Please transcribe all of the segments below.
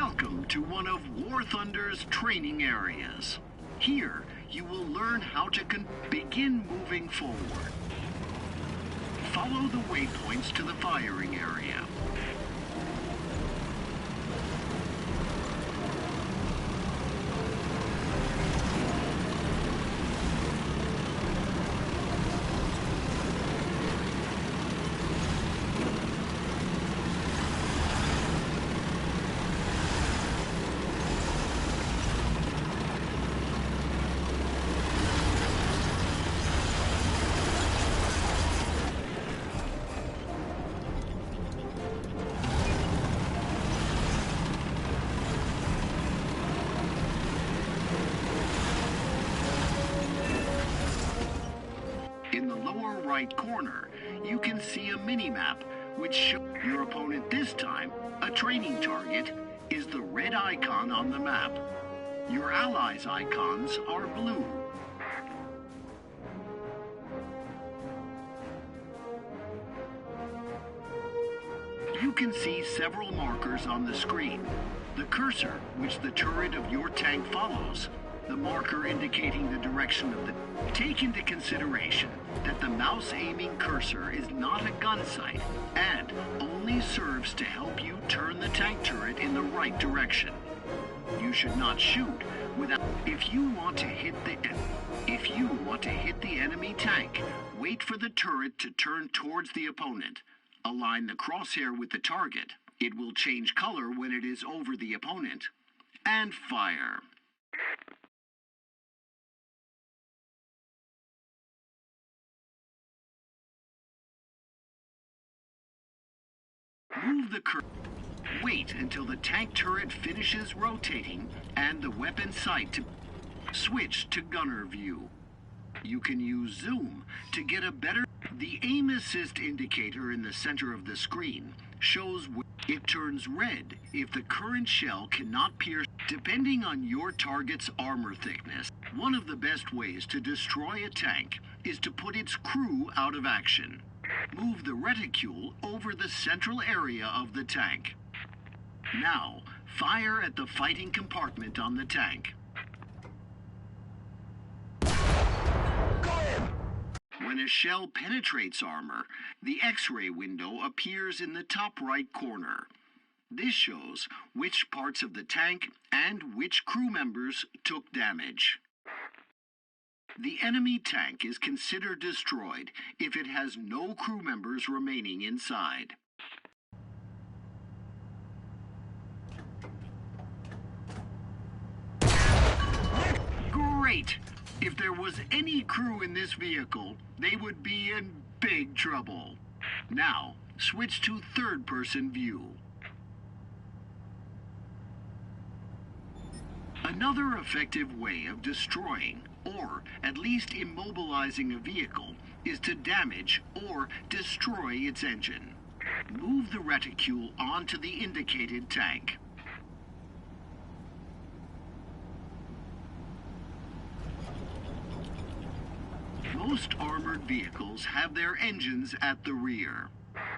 Welcome to one of War Thunder's training areas. Here, you will learn how to begin moving forward. Follow the waypoints to the firing area. In the lower right corner, you can see a mini-map which shows your opponent this time. A training target is the red icon on the map. Your allies' icons are blue. You can see several markers on the screen. The cursor, which the turret of your tank follows, the marker indicating the direction of the... Take into consideration that the mouse aiming cursor is not a gun sight and only serves to help you turn the tank turret in the right direction. You should not shoot without... If you want to hit the enemy tank, wait for the turret to turn towards the opponent. Align the crosshair with the target. It will change color when it is over the opponent. And fire. Move the cursor. Wait until the tank turret finishes rotating and the weapon sight to switch to gunner view. You can use zoom to get a better... The aim assist indicator in the center of the screen shows it turns red if the current shell cannot pierce. Depending on your target's armor thickness, one of the best ways to destroy a tank is to put its crew out of action. Move the reticule over the central area of the tank. Now, fire at the fighting compartment on the tank. When a shell penetrates armor, the X-ray window appears in the top right corner. This shows which parts of the tank and which crew members took damage. The enemy tank is considered destroyed if it has no crew members remaining inside. Great! If there was any crew in this vehicle, they would be in big trouble. Now, switch to third-person view. Another effective way of destroying, or at least immobilizing a vehicle, is to damage or destroy its engine. Move the reticule onto the indicated tank. Most armored vehicles have their engines at the rear.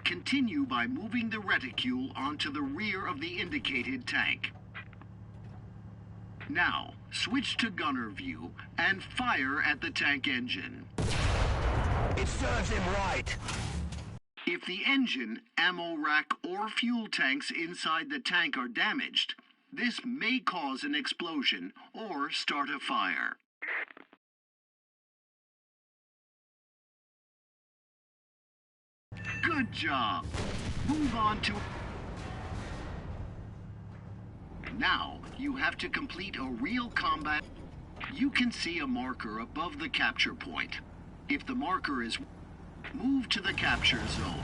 Continue by moving the reticule onto the rear of the indicated tank. Now, switch to gunner view and fire at the tank engine. It serves him right. If the engine, ammo rack, or fuel tanks inside the tank are damaged, this may cause an explosion or start a fire. Good job! Move on to... Now, you have to complete a real combat. You can see a marker above the capture point. If the marker is... Move to the capture zone.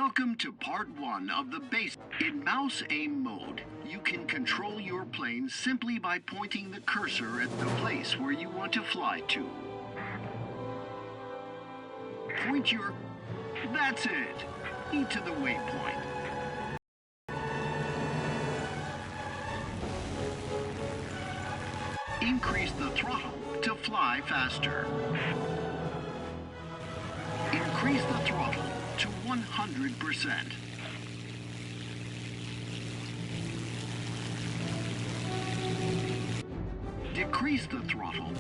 Welcome to part 1 of the base. In mouse aim mode, you can control your plane simply by pointing the cursor at the place where you want to fly to. Point your... That's it! Head to the waypoint. Increase the throttle to fly faster. Increase the throttle to 100%. Decrease the throttle.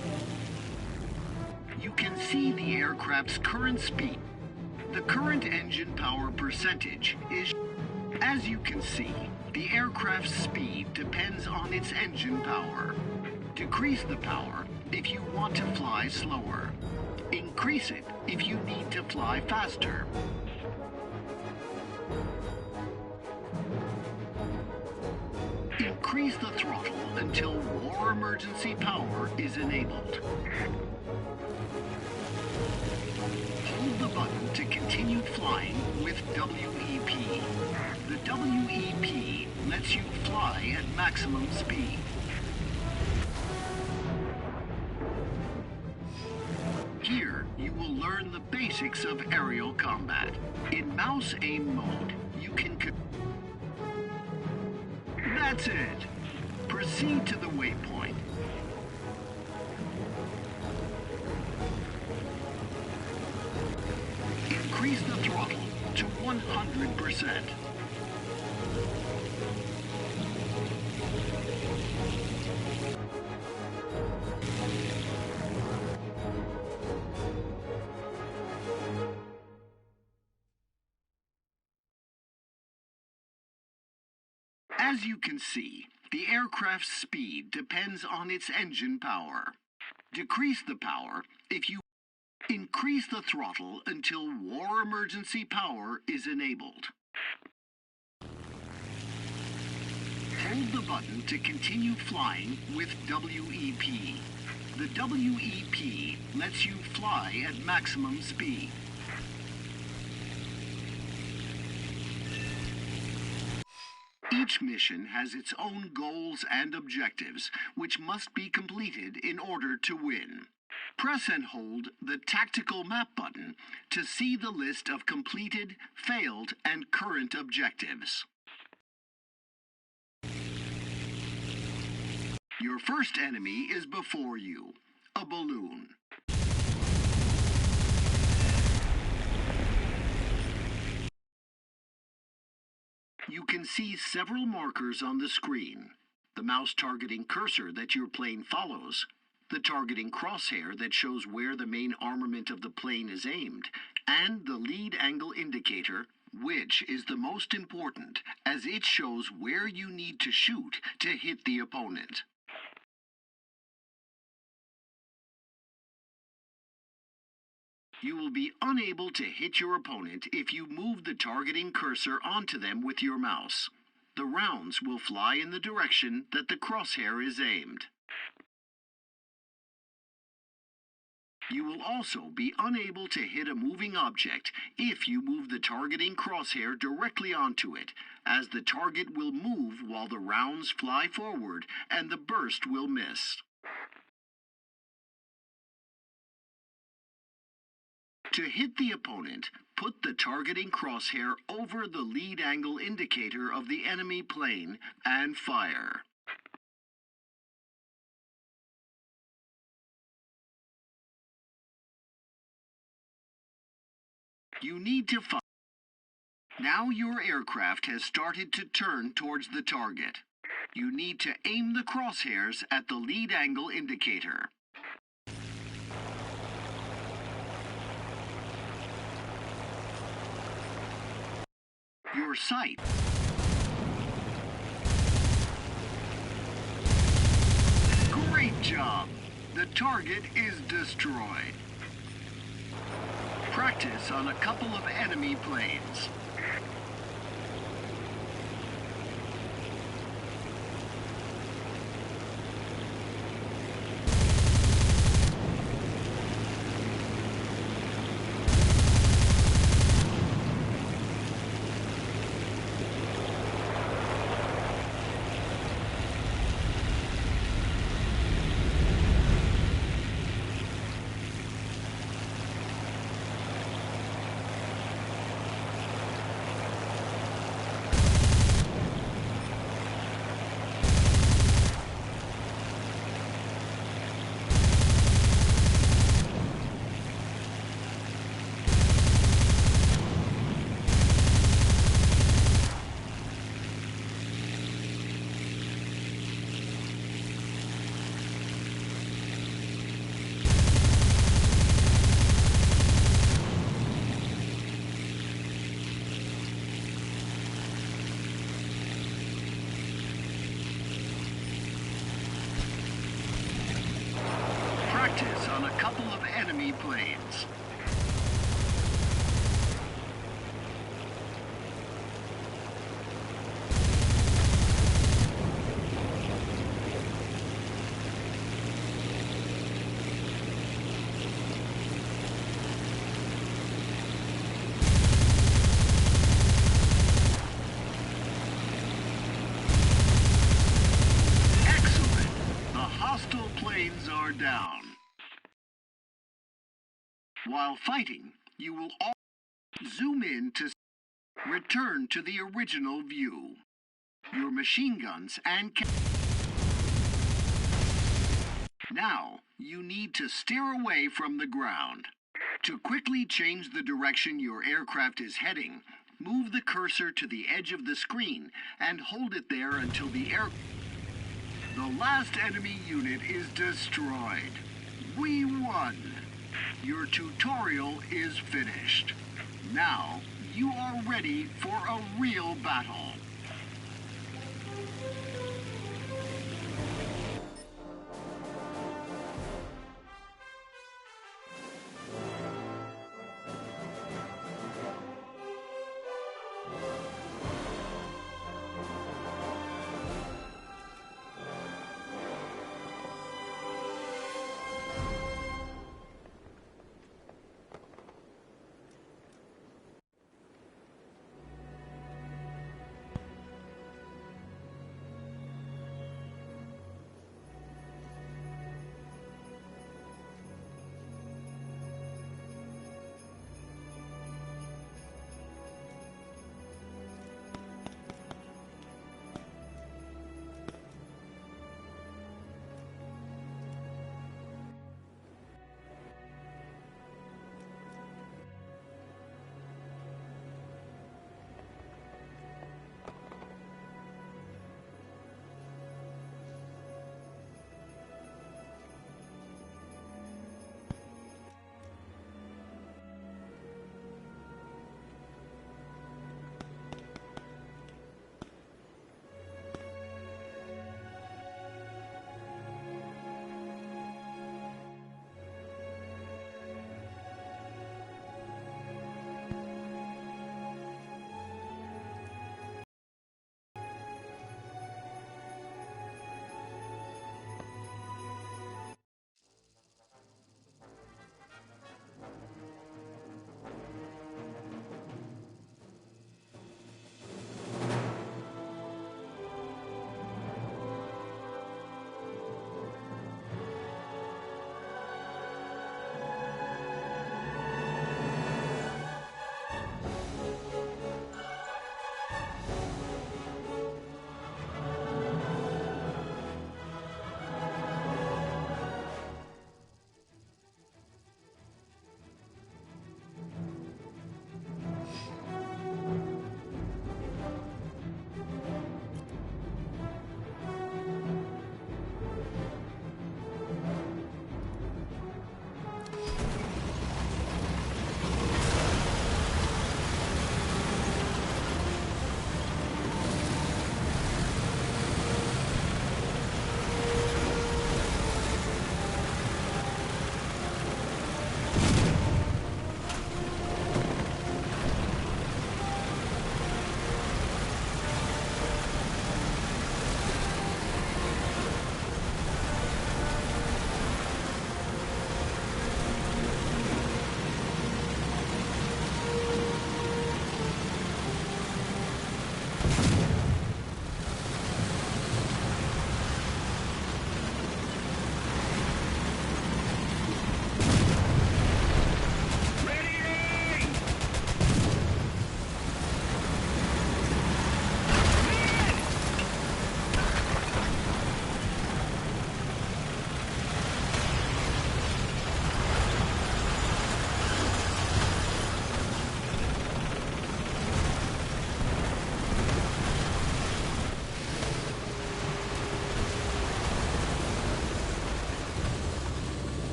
You can see the aircraft's current speed. The current engine power percentage is... As you can see, the aircraft's speed depends on its engine power. Decrease the power if you want to fly slower. Increase it if you need to fly faster. Increase the throttle until war emergency power is enabled. Hold the button to continue flying with WEP. The WEP lets you fly at maximum speed. Here, you will learn the basics of aerial combat. In mouse aim mode, you can... That's it! Proceed to the waypoint. Increase the throttle to 100%. As you can see, the aircraft's speed depends on its engine power. Decrease the power if you increase the throttle until war emergency power is enabled. Hold the button to continue flying with WEP. The WEP lets you fly at maximum speed. Each mission has its own goals and objectives, which must be completed in order to win. Press and hold the Tactical Map button to see the list of completed, failed, and current objectives. Your first enemy is before you, a balloon. You can see several markers on the screen. The mouse targeting cursor that your plane follows, the targeting crosshair that shows where the main armament of the plane is aimed, and the lead angle indicator, which is the most important, as it shows where you need to shoot to hit the opponent. You will be unable to hit your opponent if you move the targeting cursor onto them with your mouse. The rounds will fly in the direction that the crosshair is aimed. You will also be unable to hit a moving object if you move the targeting crosshair directly onto it, as the target will move while the rounds fly forward and the burst will miss. To hit the opponent, put the targeting crosshair over the lead angle indicator of the enemy plane and fire. You need to fire. Now your aircraft has started to turn towards the target. You need to aim the crosshairs at the lead angle indicator. Your sight. Great job! The target is destroyed. Practice on a couple of enemy planes. planes. Hostile planes are down. While fighting, you will all zoom in to return to the original view. Your machine guns and now you need to steer away from the ground. To quickly change the direction your aircraft is heading, move the cursor to the edge of the screen and hold it there until the last enemy unit is destroyed. We won. Your tutorial is finished. Now, you are ready for a real battle.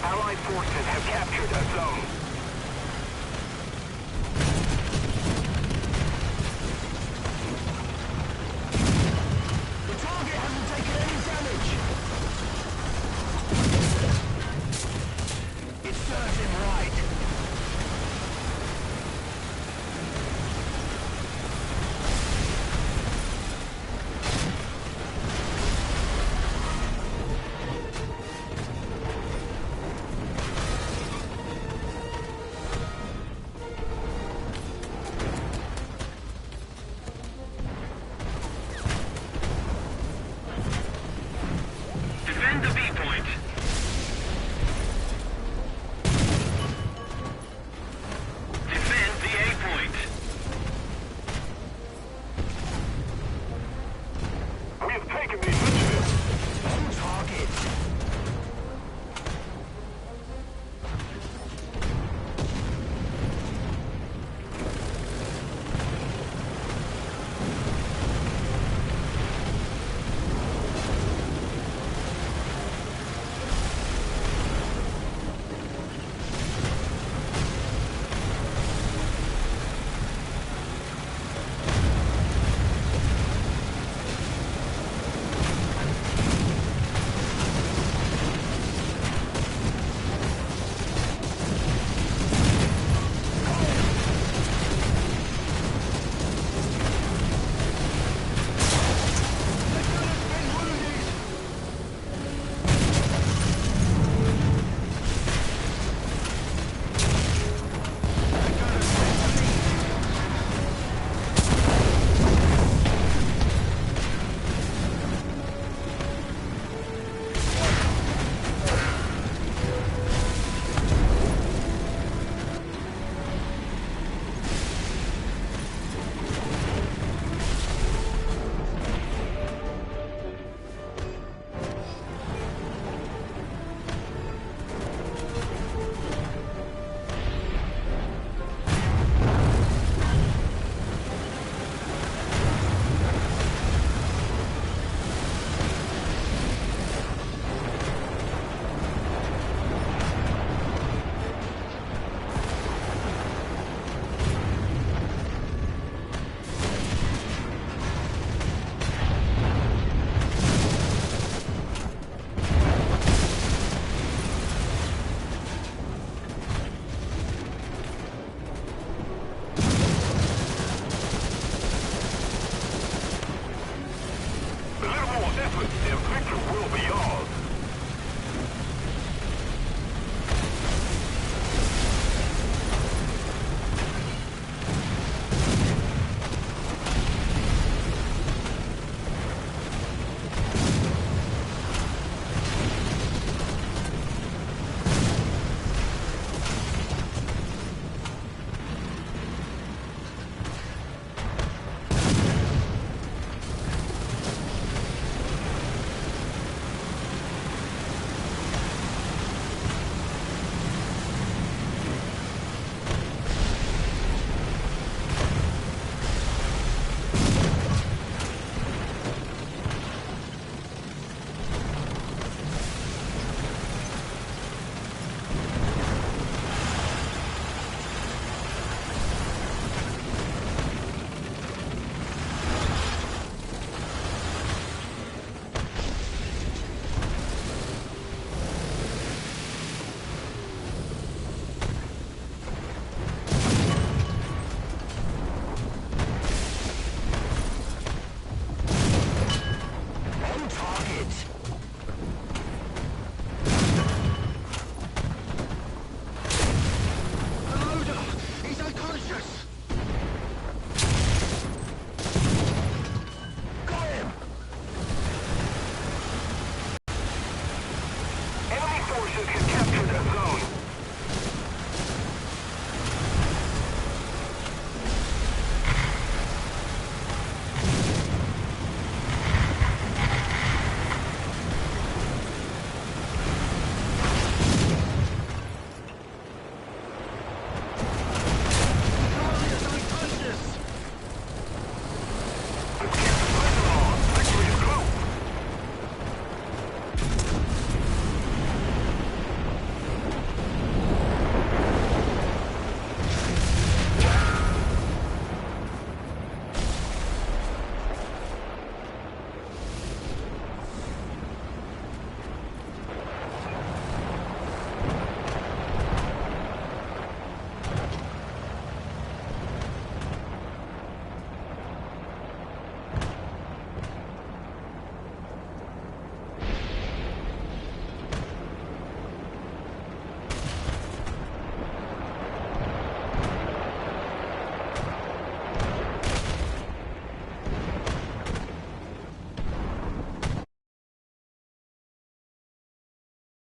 Allied forces have captured a zone. The target hasn't taken Serves him right.